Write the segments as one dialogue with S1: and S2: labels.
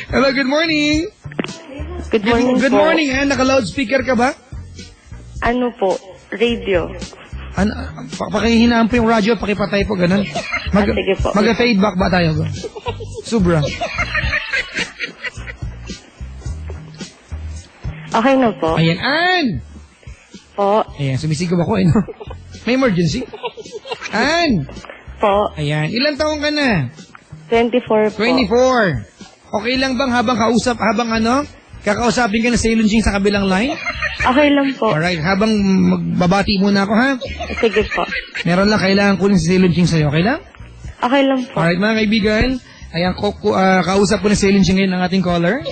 S1: Hello, good morning.
S2: Good morning
S1: Good
S2: po.
S1: morning, naka-loudspeaker ka ba?
S2: Ano po? Radio.
S1: Pakihinaan po yung radyo, pakipatay po, ganun.
S2: Sige po.
S1: Mag-feedback ba tayo? Sobra.
S2: Okay na po.
S1: Ayan, Ann!
S2: Po.
S1: Ayan, sumisigaw ako, no? May emergency? Ann!
S2: Po.
S1: Ayan, ilang taong ka na?
S2: 24 po.
S1: 24. Okay lang bang habang kakausapin ka na sa Ilunching sa kabilang line?
S2: Okay lang po.
S1: Alright, habang magbabati muna ako, ha?
S2: Sige po.
S1: Meron lang kailangan kunin si Ilunching sa'yo, okay lang?
S2: Okay lang po.
S1: Alright, mga kaibigan, ayan, kausap ko na si Ilunching ngayon ng ating caller.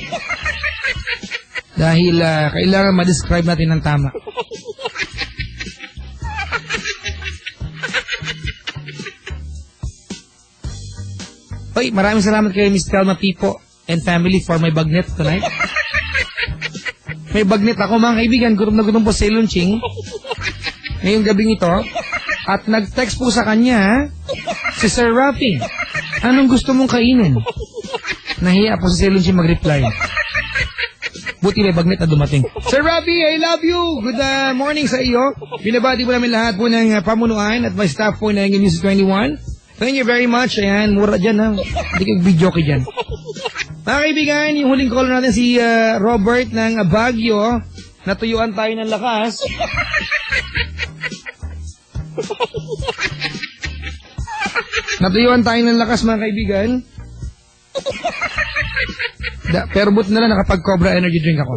S1: Dahil kailangan ma-describe natin ng tama. Hoy, maraming salamat kay Miss Telma Pipo and family for my bagnet tonight. May bagnet ako, mga kaibigan. Gutom na gutom po sa Ilunching ngayong gabing ito. At nag-text po sa kanya si Sir Rafi. Anong gusto mong kainin? Nahiya po si Ilunching mag-reply. Buti may bagnet na dumating. Sir Rafi, I love you. Good morning sa iyo. Binabati po namin lahat po ng pamunuan at my staff po ng Music 21. Thank you very much. Ayan, mura dyan, ha. Hindi kang video kay dyan. Mga kaibigan, yung huling caller natin si Robert ng Baguio. Natuyuan tayo ng lakas. Natuyuan tayo ng lakas, mga kaibigan. Pero buti na lang nakapag-Cobra Energy Drink ako.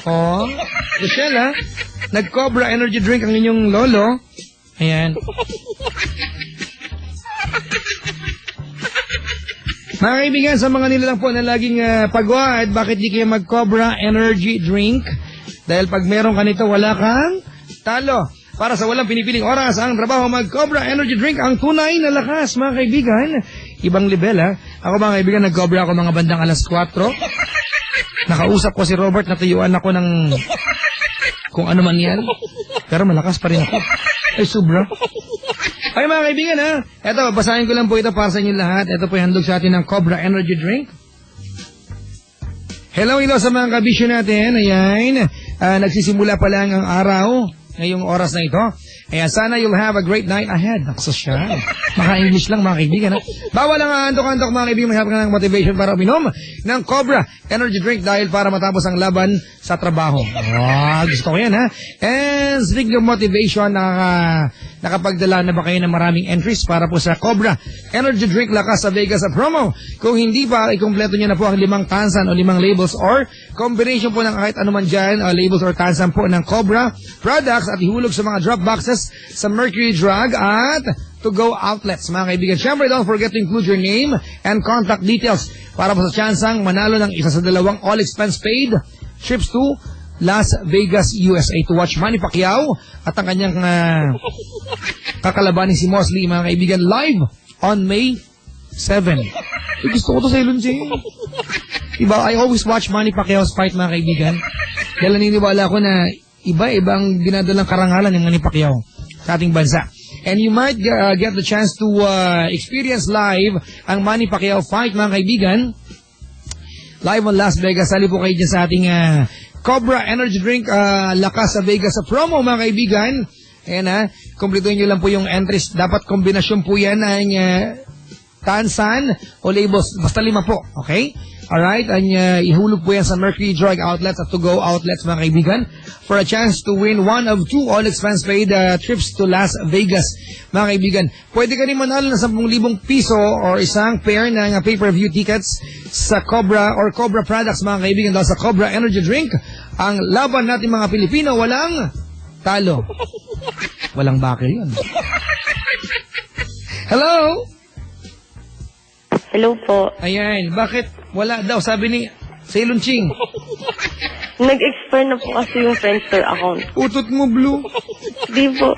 S1: Oh, Rochelle, ha? Nag-Cobra Energy Drink ang inyong lolo. Ayan. Mga kaibigan, sa mga nilalang po na laging pagwad, bakit di kayo mag-Cobra Energy Drink? Dahil pag meron ka nito, wala kang talo. Para sa walang pinipiling oras ang trabaho, mag-Cobra Energy Drink ang tunay na lakas, mga kaibigan. Ibang level, ha? Ako, mga kaibigan, nag-Cobra ako mga bandang alas 4. Nakausap ko si Robert, natuyuan ako ng kung ano man yan. Pero malakas pa rin ako. Ay, sobra. Ay, mga kaibigan, ha? Eto, basahin ko lang po ito para sa inyo lahat. Ito po yung handog sa atin ng Cobra Energy Drink. Hello sa mga kabisyo natin. Ayan. Nagsisimula pa lang ang araw ngayong oras na ito. Ayan, sana you'll have a great night ahead. Nakasa siya. Maka-English lang, mga kaibigan, ha? Bawal ang antok-antok, mga kaibigan. Masyadong ka ng motivation para uminom ng Cobra Energy Drink dahil para matapos ang laban sa trabaho. Gusto ko yan, ha? And speaking of motivation, nakapagdala na ba kayo ng maraming entries para po sa Cobra Energy Drink Lakas sa Vegas sa promo? Kung hindi pa, ikumpleto nyo na po ang 5 tansan o 5 labels or combination po ng kahit anuman dyan, labels or tansan po ng Cobra products at ihulog sa mga drop boxes sa Mercury Drug at to-go outlets. Mga kaibigan, syempre don't forget to include your name and contact details para po sa tsansang manalo ng isa sa 2 all-expense paid trips to Las Vegas, USA to watch Manny Pacquiao at ang kanyang kakalabanin si Mosley, mga kaibigan, live on May 7. Gusto ko to sa Ilunching. Diba, I always watch Manny Pacquiao's fight, mga kaibigan. Dahil naniniwala ko na iba-ibang dinadalang karangalan ng Manny Pacquiao sa ating bansa. And you might get the chance to experience live ang Manny Pacquiao fight, mga kaibigan. Live on Las Vegas. Sali po kayo dyan sa ating Cobra Energy Drink Lakas sa Vegas sa promo, mga kaibigan. Ayan, kumpletuhin nyo lang po yung entries. Dapat kombinasyon po yan ng tansan o labels. Basta 5 po, okay? Alright, and ihulog po yan sa Mercury Drug outlets at to-go outlets, mga kaibigan, for a chance to win one of 2 all-expense paid trips to Las Vegas. Mga kaibigan, pwede ka rin manalo ng 10,000 piso or isang pair ng pay-per-view tickets sa Cobra or Cobra products, mga kaibigan, dahil sa Cobra Energy Drink. Ang laban natin, mga Pilipino, walang talo. Walang bakil yun. Hello?
S2: Hello po.
S1: Ayan, bakit wala daw, sabi ni sa Ilunching?
S2: Nag-expire na po kasi yung Friendster account.
S1: Utot mo, Blue.
S2: Di po.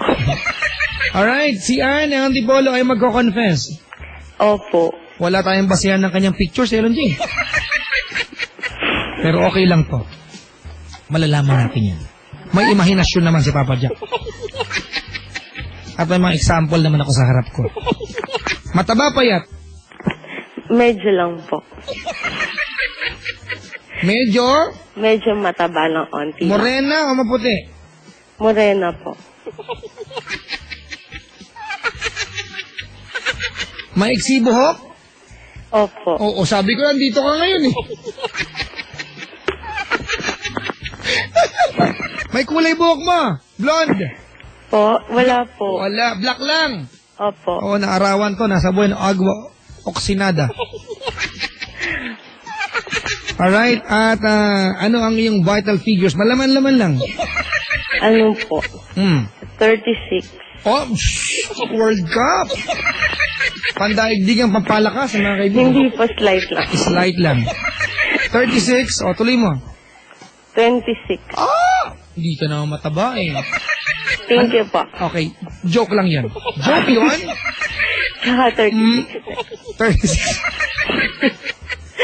S1: Alright, si Anne ang Antipolo ay magko-confess.
S2: Opo.
S1: Wala tayong basehan ng kanyang picture sa Ilunching. Pero okay lang po. Malalaman natin yan. May imahinasyon naman si Papa Jack. At may mga example naman ako sa harap ko. Mataba payat.
S2: Medyo lang po. Medyo mataba ng onti.
S1: Morena o maputi?
S2: Morena po.
S1: Maiksi buhok?
S2: Opo.
S1: Oo, sabi ko nandito ka ngayon eh. May kulay buhok mo? Blonde?
S2: Po? Wala po.
S1: Wala, black lang.
S2: Opo.
S1: Oo, naarawan to. Nasa buwan agua oxinada. Alright, at ano ang iyong vital figures? Malaman-laman lang.
S2: Ano po? 36.
S1: Oh, World Cup! Pandaigdigang pampalakas, mga kaibigan.
S2: Hindi po, slight lang.
S1: Slight lang. 36, o tuloy mo.
S2: 26.
S1: Hindi ka naman mataba eh.
S2: Thank you po.
S1: Okay, joke lang yan. Joke yun?
S2: Saka 36.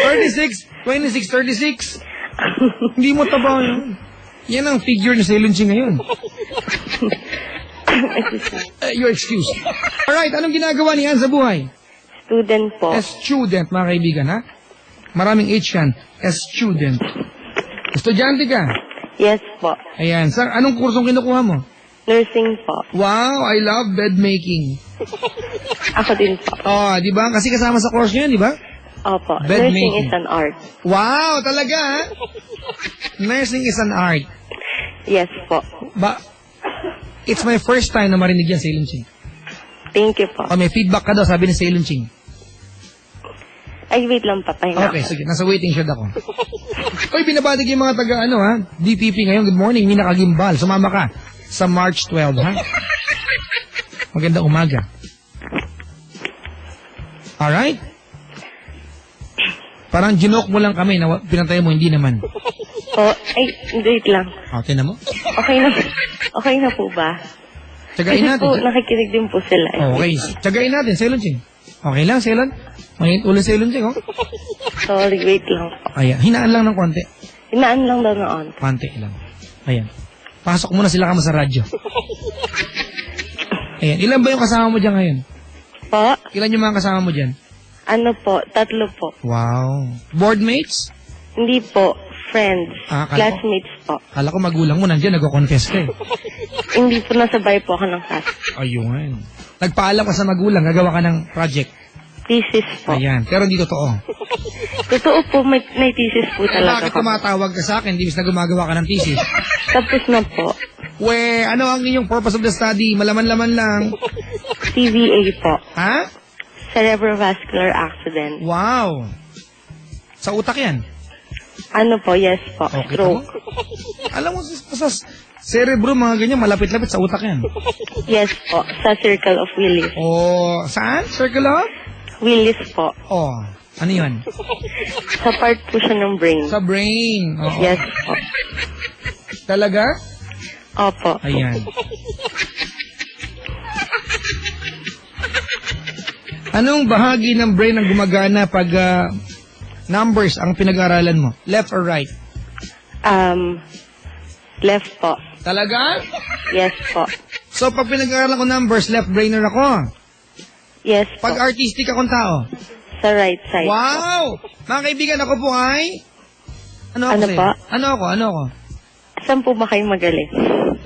S1: 36. 26, 36. Hindi mo taba yun. Yan ang figure ni Selunchi ngayon. Your excuse. Alright, anong ginagawa ni Ann sa buhay?
S2: Student po.
S1: Student, mga kaibigan, ha? Maraming H yan. Student. Estudyante ka?
S2: Yes po.
S1: Ayan. Anong kursong kinukuha mo?
S2: Nursing po.
S1: Wow, I love bed making.
S2: Ako din po.
S1: Oh, di ba? Kasi kasama sa course niyo yan, di ba?
S2: Opo.
S1: Bed
S2: Nursing
S1: making.
S2: is an art.
S1: Wow, talaga, ha? Nursing is an art.
S2: Yes po.
S1: It's my first time na marinig yan, Sailon Ching.
S2: Thank you po.
S1: Oh, may feedback ka daw, sabi ni Sailon Ching.
S2: Ay, wait lang, patay na.
S1: Okay, sige. Nasa waiting shed ako. Uy, binabatig yung mga taga, DPP ngayon. Good morning, Mina Kagimbal. Sumama ka sa March 12, ha? Magandang umaga. Alright? Parang ginoke mo lang kami na pinantay mo, hindi naman.
S2: Oh, ay, wait lang.
S1: Okay na mo?
S2: Okay na po ba?
S1: Tsagain
S2: Kasi
S1: natin.
S2: po, nakikinig din po sila.
S1: Okay. Tsagain natin, Sailon Ching. Okay lang, Sailon? May ulit Sailon Ching, oh?
S2: Sorry, wait lang po.
S1: Ayan, hinaan lang ng konti.
S2: Inaan lang daw na on.
S1: Konti lang. Ayan. Pasok muna sila kama sa radyo. Ayan, ilan ba yung kasama mo dyan ngayon?
S2: Po?
S1: Ilan yung mga kasama mo dyan?
S2: Ano po? 3 po.
S1: Wow. Boardmates?
S2: Hindi po. Friends.
S1: Akala ko-
S2: Classmates po.
S1: Kala ko magulang mo nandiyan, nagko-confess ka eh.
S2: Hindi po nasabay po ako ng class.
S1: Ayun. Nagpaalam ka sa magulang, gagawa ka ng project.
S2: Thesis po.
S1: Ayan, pero hindi totoo.
S2: Totoo po, may thesis po talaga
S1: Bakit
S2: ako.
S1: tumatawag ka sa akin, di na gumagawa ka ng thesis?
S2: Tapos na po.
S1: Ano ang inyong purpose of the study? Malaman-laman lang.
S2: CVA po.
S1: Ha?
S2: Cerebrovascular accident.
S1: Wow. Sa utak yan.
S2: Ano po? Yes po.
S1: Okay,
S2: Stroke.
S1: Alam mo, sa cerebro, mga ganyan, malapit-lapit sa utak yan.
S2: Yes po. Sa Circle of Willis.
S1: Oh, saan? Circle of?
S2: Willis po.
S1: Oh, ano yun?
S2: Sa part po siya ng brain.
S1: Sa brain. Oo.
S2: Yes po.
S1: Talaga?
S2: Opo.
S1: Ayan. Anong bahagi ng brain ang gumagana pag numbers ang pinag-aralan mo? Left or right?
S2: Left po.
S1: Talaga?
S2: Yes po.
S1: So, pag pinag-aralan ko numbers, left brainer ako.
S2: Yes po.
S1: Pag artistic akong tao.
S2: Sa right side.
S1: Wow! Mga kaibigan, ako po ay... Ano ako
S2: Ano
S1: sa'yo?
S2: pa?
S1: Ano ako?
S2: Saan po ba kayo magaling?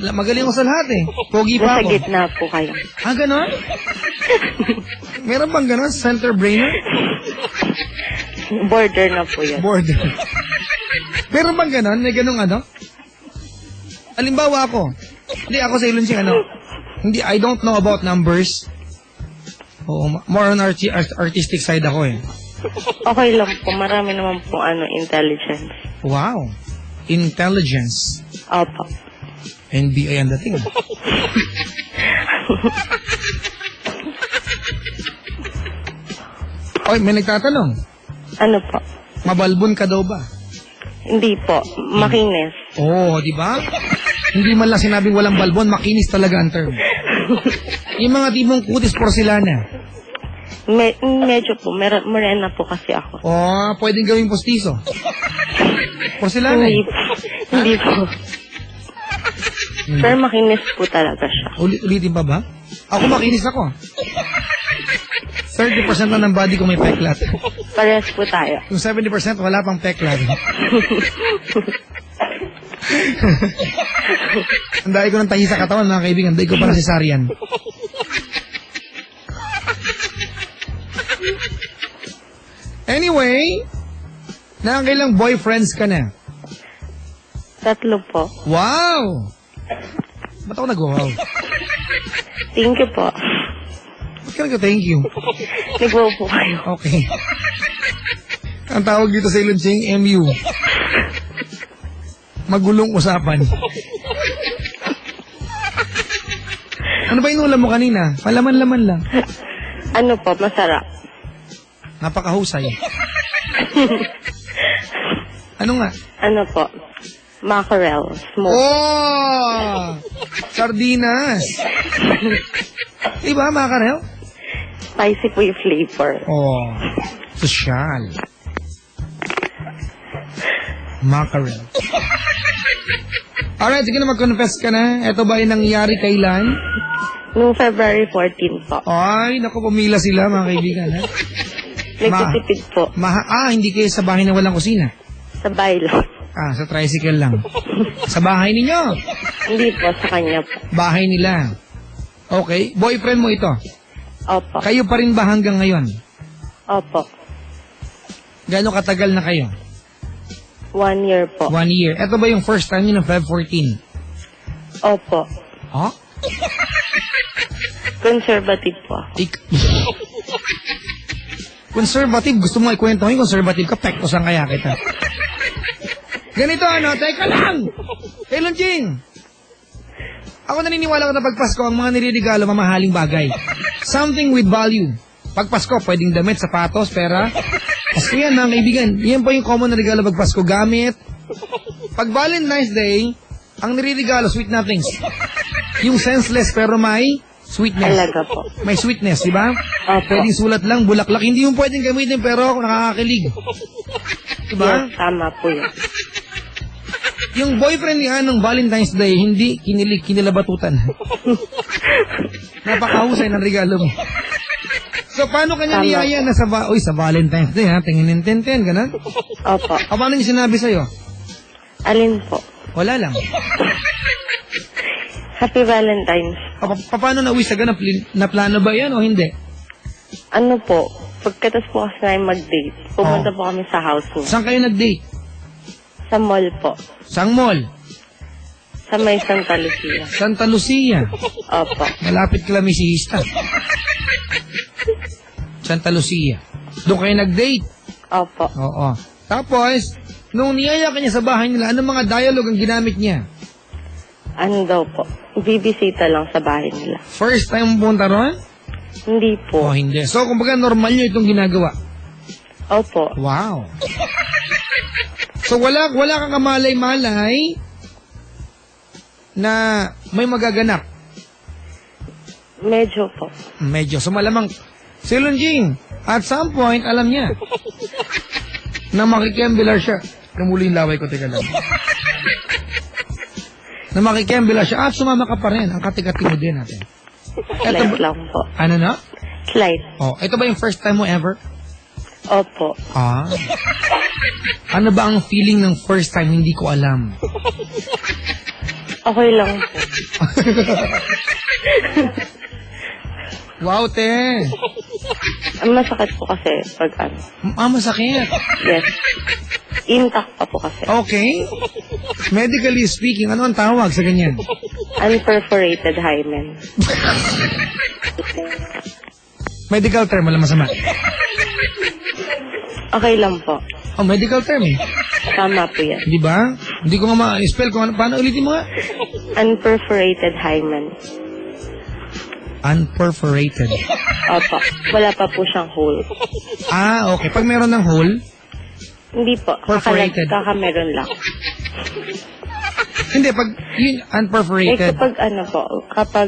S1: Magaling ako sa lahat eh. Pogi pa
S2: Nasa
S1: ako.
S2: gitna po kayo.
S1: Ah, ganon? Meron bang ganon? Center brainer?
S2: Border na po yun.
S1: Border. Meron bang ganon? May ganong ano? Halimbawa ako. Hindi, ako sa Ilon Ching, Hindi, I don't know about numbers. Oo, more on artistic side ako eh.
S2: Okay lang po. Marami naman po intelligence.
S1: Wow. Intelligence.
S2: Opo.
S1: NBI ang dating. Oy, may nagtatanong.
S2: Ano po?
S1: Mabalbon ka daw ba?
S2: Hindi po. Makinis.
S1: Oo, di ba? Hindi man lang sinabing walang balbon, makinis talaga ang term. Yung mga tipong kutis porcelana.
S2: Medyo po. Morena po kasi ako.
S1: Oh, pwedeng gawing postizo. Porcelana
S2: Hindi
S1: eh.
S2: po. Hindi po. Pero makinis po talaga siya.
S1: Ulitin pa ba? Ako makinis ako. 30% na ng body ko may peklat.
S2: Parehas po tayo.
S1: Yung 70% wala pang peklat. Ang dahil ko ng tahi sa katawan, mga kaibigan. Dahil ko para cesarean. Anyway, nakakailang boyfriends ka na?
S2: 3 po.
S1: Wow! Ba't ako nag-wow?
S2: Thank you po.
S1: Ba't ka nag-thank you?
S2: Nag-wow po kayo.
S1: Okay. Ang tawag dito sa Ilunching, MU. Magulong usapan. Ano ba inulam mo kanina? Palaman-laman lang.
S2: Ano po, masarap.
S1: Napakahusay. Ano nga?
S2: Ano po, mackerel, smoke.
S1: Oh! Sardinas. Diba, makarel?
S2: Spicy po yung flavor.
S1: Oh. Sosyal. Mackerel. Alright, sige na mag-confess ka na. Ito ba yung nangyari kailan?
S2: Noong February 14 po.
S1: Ay, naku, pumila sila mga kaibigan. Ha?
S2: Nagtitipid po.
S1: Hindi kayo sa bahay na walang kusina.
S2: Sa bahay lang.
S1: Sa tricycle lang. Sa bahay ninyo.
S2: Hindi po, sa kanya po.
S1: Bahay nila. Okay. Boyfriend mo ito.
S2: Opo.
S1: Kayo pa rin ba hanggang ngayon?
S2: Opo.
S1: Gano'ng katagal na kayo?
S2: 1 year po.
S1: 1 year. Ito ba yung first time nyo ng Feb 14?
S2: Opo.
S1: Ha?
S2: Conservative po.
S1: Conservative? Gusto mo ikwento yung conservative ka? Pektosan kaya kita. Ganito teka lang! Hey, Lunching! Ako naniniwala ko na pag Pasko, ang mga niriregalo mamahaling bagay. Something with value. Pag Pasko, pwedeng damit, sapatos, pera. Pasko yan, mga kaibigan. Yan po yung common na regalo pag Pasko. Gamit. Pag Valentine's Day, ang niriregalo, sweet nothings. Yung senseless pero may sweetness.
S2: Talaga po.
S1: May sweetness, di ba?
S2: Opo.
S1: Pwedeng sulat lang, bulaklak. Hindi yung pwedeng gamitin pero nakakakilig. Diba?
S2: Yes, tama po yun.
S1: Yung boyfriend ni Anong Valentine's Day, hindi kinilabatutan. Napakahusay ng regalo mo. So, paano kanya
S2: Tama.
S1: niyaya na sa Valentine's Day, ha? Tingin ten, ganun?
S2: Opo.
S1: Paano niya sinabi sa'yo?
S2: Alin po?
S1: Wala lang.
S2: Happy Valentine's.
S1: Paano na uwi sa ganun? Na plano ba yan o hindi?
S2: Ano po, pagkatas po kasi namin mag-date, pumunta po kami sa house niya.
S1: Saan kayo nag-date?
S2: Sa mall po.
S1: Saang mall?
S2: Sa may Santa Lucia.
S1: Santa Lucia.
S2: Opo.
S1: Malapit Clamisista. Santa Lucia. Doon kayo nag-date?
S2: Opo.
S1: Oo. Tapos, nung niyaya ka niya sa bahay nila, anong mga dialogue ang ginamit niya?
S2: Ano daw po? Bibisita lang sa bahay nila.
S1: First time punta ron?
S2: Hindi po.
S1: Hindi. So, kumbaga normal niyo itong ginagawa.
S2: Opo.
S1: Wow. So, wala kang kamalay-malay na may magaganap.
S2: Medyo po.
S1: Medyo. So, malamang, si Lunjing, at some point, alam niya na makikembilar siya. Namuli yung laway ko, teka lang. Na makikembilar siya, at sumama ka pa rin. Ang katikati mo din natin.
S2: Slight lang po.
S1: Ano na?
S2: Slight.
S1: Ito ba yung first time mo ever?
S2: Opo.
S1: Ano ba ang feeling ng first time? Hindi ko alam.
S2: Okay lang po.
S1: Wow, te.
S2: Ang masakit po kasi pag ano.
S1: Masakit.
S2: Yes. Intact pa po kasi.
S1: Okay. Medically speaking, ano ang tawag sa ganyan?
S2: Unperforated hymen.
S1: Medical term, wala masama.
S2: Okay lang po.
S1: Medical term eh.
S2: Tama po yan.
S1: Di ba? Hindi ko nga ma-spell kung ano. Paano ulitin mo nga?
S2: Unperforated hymen.
S1: Unperforated.
S2: Opo. Wala pa po siyang hole.
S1: Okay. Pag meron ng hole,
S2: Hindi po.
S1: Perforated.
S2: Kakameron lang.
S1: hindi, pag yun, unperforated.
S2: Kapag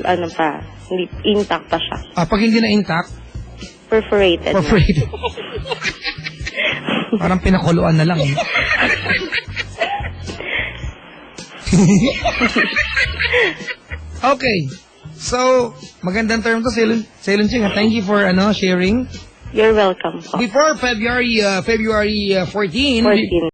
S2: ano pa, hindi, intact pa siya.
S1: Pag hindi na intact,
S2: Perforated.
S1: perforated. Parang pinakuluan na lang. Eh. Okay. So, Magandang term to, Selon Ching. Thank you for sharing.
S2: You're welcome po.
S1: Before February 14,
S2: 14.